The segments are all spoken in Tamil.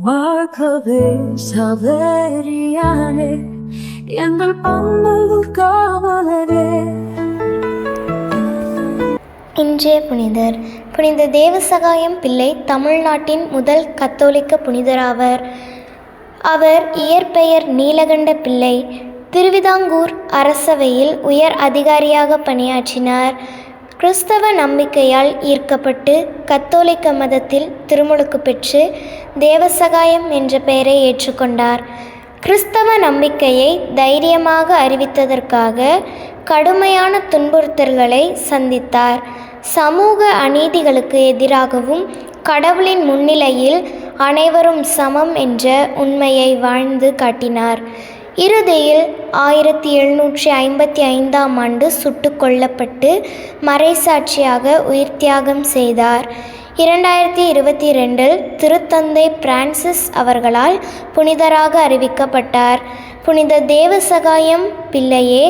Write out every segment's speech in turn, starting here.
வாழ்கவே சவேரியானே எங்கள் பந்தல் காவலரே. இன்றைய புனிதர் புனித தேவசகாயம் பிள்ளை தமிழ்நாட்டின் முதல் கத்தோலிக்க புனிதராவர். அவர் இயற்பெயர் நீலகண்ட பிள்ளை. திருவிதாங்கூர் அரசவையில் உயர் அதிகாரியாக பணியாற்றினார். கிறிஸ்தவ நம்பிக்கையால் ஈர்க்கப்பட்டு கத்தோலிக்க மதத்தில் திருமுழுக்கு பெற்று தேவசகாயம் என்ற பெயரை ஏற்றுக்கொண்டார். கிறிஸ்தவ நம்பிக்கையை தைரியமாக அறிவித்ததற்காக கடுமையான துன்புறுத்தல்களை சந்தித்தார். சமூக அநீதிகளுக்கு எதிராகவும் கடவுளின் முன்னிலையில் அனைவரும் சமம் என்ற உண்மையை வாழ்ந்து காட்டினார். இறுதியில் 1755 சுட்டு கொல்லப்பட்டு மறைசாட்சியாக உயிர் தியாகம் செய்தார். 2022 திருத்தந்தை பிரான்சிஸ் அவர்களால் புனிதராக அறிவிக்கப்பட்டார். புனித தேவசகாயம் பிள்ளையே,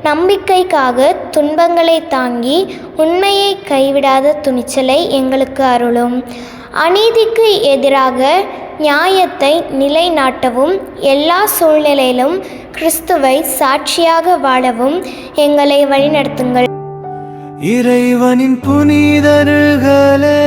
நம்பிக்கைக்காக துன்பங்களை தாங்கி உண்மையை கைவிடாத துணிச்சலை எங்களுக்கு அருளும். அநீதிக்கு எதிராக நியாயத்தை நிலைநாட்டவும் எல்லா சூழ்நிலையிலும் கிறிஸ்துவை சாட்சியாக வாழவும் எங்களை வழிநடத்துங்கள். இறைவனின் புனிதர்களே,